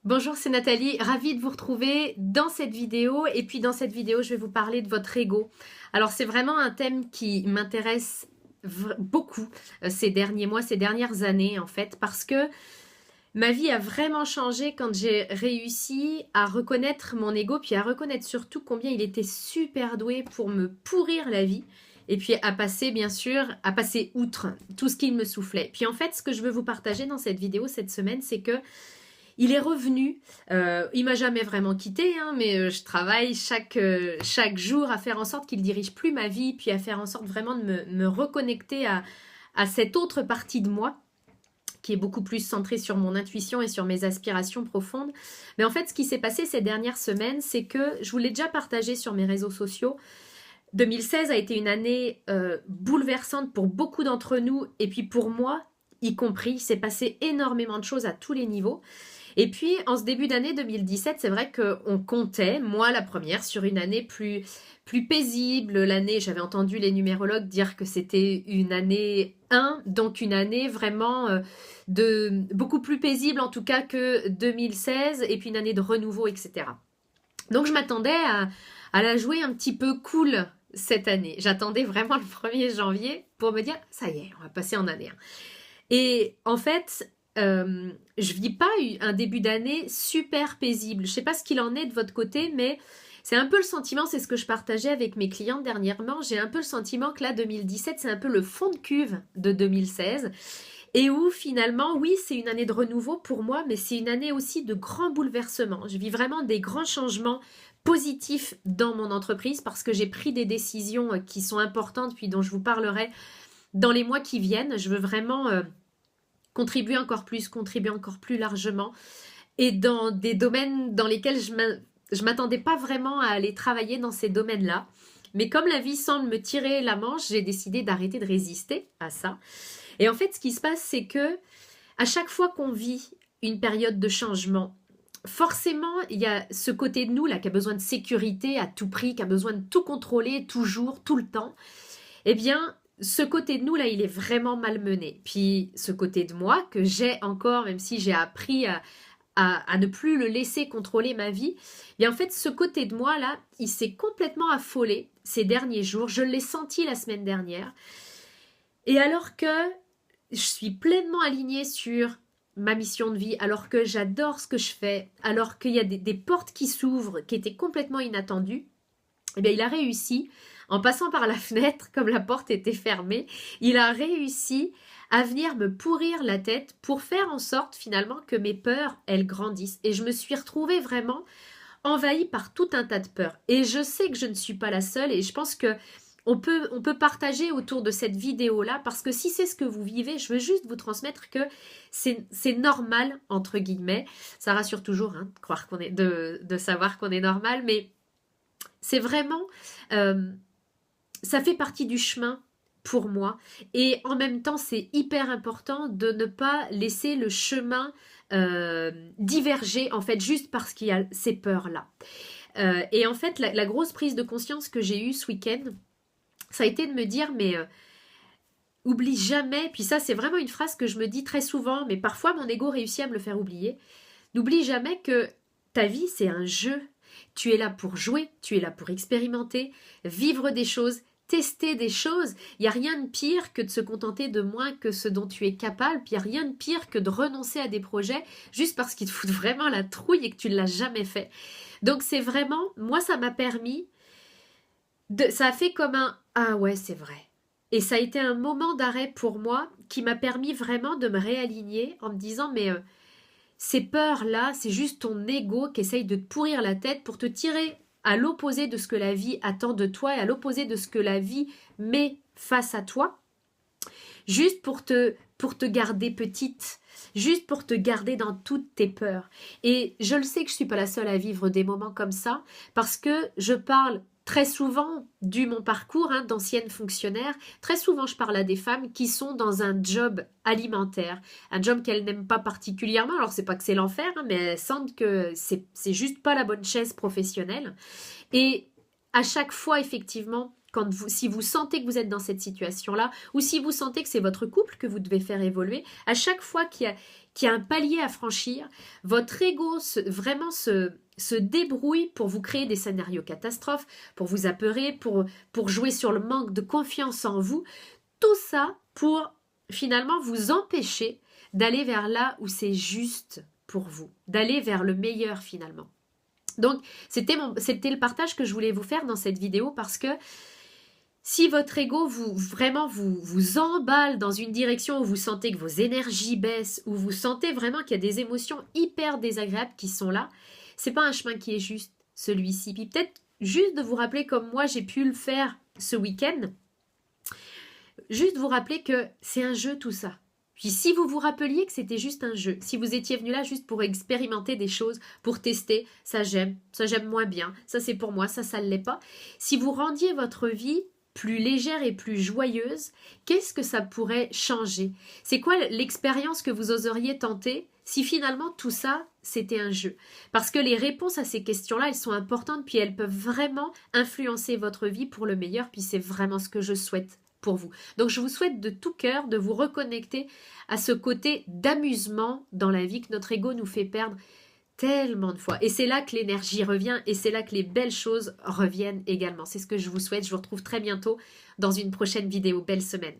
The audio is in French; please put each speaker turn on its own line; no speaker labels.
Bonjour, c'est Nathalie, ravie de vous retrouver dans cette vidéo. Et puis dans cette vidéo, je vais vous parler de votre ego. Alors c'est vraiment un thème qui m'intéresse beaucoup ces derniers mois, ces dernières années en fait, parce que ma vie a vraiment changé quand j'ai réussi à reconnaître mon ego, puis à reconnaître surtout combien il était super doué pour me pourrir la vie. Et puis à passer, bien sûr, à passer outre tout ce qu'il me soufflait. Puis en fait, ce que je veux vous partager dans cette vidéo cette semaine, c'est que il est revenu. Il m'a jamais vraiment quitté, hein, mais je travaille chaque jour à faire en sorte qu'il dirige plus ma vie, puis à faire en sorte vraiment de me reconnecter à cette autre partie de moi qui est beaucoup plus centrée sur mon intuition et sur mes aspirations profondes. Mais en fait, ce qui s'est passé ces dernières semaines, c'est que je vous l'ai déjà partagé sur mes réseaux sociaux. 2016 a été une année bouleversante pour beaucoup d'entre nous, et puis pour moi, y compris. Il s'est passé énormément de choses à tous les niveaux. Et puis, en ce début d'année 2017, c'est vrai qu'on comptait, moi la première, sur une année plus paisible. L'année, j'avais entendu les numérologues dire que c'était une année 1, donc une année vraiment de beaucoup plus paisible en tout cas que 2016, et puis une année de renouveau, etc. Donc je m'attendais à la jouer un petit peu cool cette année. J'attendais vraiment le 1er janvier pour me dire, ça y est, on va passer en année 1. Et en fait, je vis pas un début d'année super paisible. Je sais pas ce qu'il en est de votre côté, mais c'est un peu le sentiment, c'est ce que je partageais avec mes clientes dernièrement. J'ai un peu le sentiment que là, 2017, c'est un peu le fond de cuve de 2016. Et où finalement, oui, c'est une année de renouveau pour moi, mais c'est une année aussi de grands bouleversements. Je vis vraiment des grands changements positifs dans mon entreprise parce que j'ai pris des décisions qui sont importantes, puis dont je vous parlerai dans les mois qui viennent. Je veux vraiment contribuer encore plus largement, et dans des domaines dans lesquels je m'attendais pas vraiment à aller travailler dans ces domaines-là. Mais comme la vie semble me tirer la manche, j'ai décidé d'arrêter de résister à ça. Et en fait, ce qui se passe, c'est que à chaque fois qu'on vit une période de changement, forcément, il y a ce côté de nous là qui a besoin de sécurité à tout prix, qui a besoin de tout contrôler toujours, tout le temps. Eh bien, ce côté de nous là, il est vraiment malmené. Puis ce côté de moi que j'ai encore, même si j'ai appris à ne plus le laisser contrôler ma vie, et en fait, ce côté de moi là, il s'est complètement affolé ces derniers jours. Je l'ai senti la semaine dernière. Et alors que je suis pleinement alignée sur ma mission de vie, alors que j'adore ce que je fais, alors qu'il y a des portes qui s'ouvrent, qui étaient complètement inattendues, eh bien, il a réussi, en passant par la fenêtre, comme la porte était fermée, il a réussi à venir me pourrir la tête pour faire en sorte finalement que mes peurs, elles grandissent. Et je me suis retrouvée vraiment envahie par tout un tas de peurs. Et je sais que je ne suis pas la seule, et je pense que on peut partager autour de cette vidéo-là, parce que si c'est ce que vous vivez, je veux juste vous transmettre que c'est normal, entre guillemets. Ça rassure toujours, hein, de savoir qu'on est normal, mais c'est vraiment, euh, ça fait partie du chemin pour moi. Et en même temps, c'est hyper important de ne pas laisser le chemin diverger, en fait, juste parce qu'il y a ces peurs-là. Et en fait, la grosse prise de conscience que j'ai eue ce week-end, ça a été de me dire, mais oublie jamais, puis ça c'est vraiment une phrase que je me dis très souvent, mais parfois mon ego réussit à me le faire oublier, n'oublie jamais que ta vie c'est un jeu. Tu es là pour jouer, tu es là pour expérimenter, vivre des choses, tester des choses. Il n'y a rien de pire que de se contenter de moins que ce dont tu es capable, puis il n'y a rien de pire que de renoncer à des projets juste parce qu'ils te foutent vraiment la trouille et que tu ne l'as jamais fait. Donc c'est vraiment, moi ça m'a permis ça a fait comme un ah ouais, c'est vrai. Et ça a été un moment d'arrêt pour moi qui m'a permis vraiment de me réaligner en me disant mais ces peurs-là, c'est juste ton ego qui essaye de te pourrir la tête pour te tirer à l'opposé de ce que la vie attend de toi et à l'opposé de ce que la vie met face à toi, juste pour te garder petite, juste pour te garder dans toutes tes peurs. Et je le sais que je ne suis pas la seule à vivre des moments comme ça, parce que je parle très souvent, dû mon parcours d'ancienne fonctionnaire, très souvent je parle à des femmes qui sont dans un job alimentaire, un job qu'elles n'aiment pas particulièrement. Alors c'est pas que c'est l'enfer, mais elles sentent que c'est juste pas la bonne chaise professionnelle. Et à chaque fois, effectivement, si vous sentez que vous êtes dans cette situation-là, ou si vous sentez que c'est votre couple que vous devez faire évoluer, à chaque fois qu'il y a un palier à franchir, votre ego vraiment se débrouille pour vous créer des scénarios catastrophes, pour vous apeurer, pour jouer sur le manque de confiance en vous. Tout ça pour finalement vous empêcher d'aller vers là où c'est juste pour vous, d'aller vers le meilleur finalement. Donc, c'était le partage que je voulais vous faire dans cette vidéo parce que si votre ego vous emballe dans une direction où vous sentez que vos énergies baissent, où vous sentez vraiment qu'il y a des émotions hyper désagréables qui sont là, c'est pas un chemin qui est juste celui-ci. Puis peut-être juste de vous rappeler comme moi j'ai pu le faire ce week-end, juste vous rappeler que c'est un jeu tout ça. Puis si vous vous rappeliez que c'était juste un jeu, si vous étiez venu là juste pour expérimenter des choses, pour tester, ça j'aime moins bien, ça c'est pour moi, ça ne l'est pas. Si vous rendiez votre vie plus légère et plus joyeuse, qu'est-ce que ça pourrait changer? C'est quoi l'expérience que vous oseriez tenter si finalement tout ça, c'était un jeu? Parce que les réponses à ces questions-là, elles sont importantes, puis elles peuvent vraiment influencer votre vie pour le meilleur, puis c'est vraiment ce que je souhaite pour vous. Donc je vous souhaite de tout cœur de vous reconnecter à ce côté d'amusement dans la vie que notre ego nous fait perdre tellement de fois. Et c'est là que l'énergie revient et c'est là que les belles choses reviennent également. C'est ce que je vous souhaite. Je vous retrouve très bientôt dans une prochaine vidéo. Belle semaine.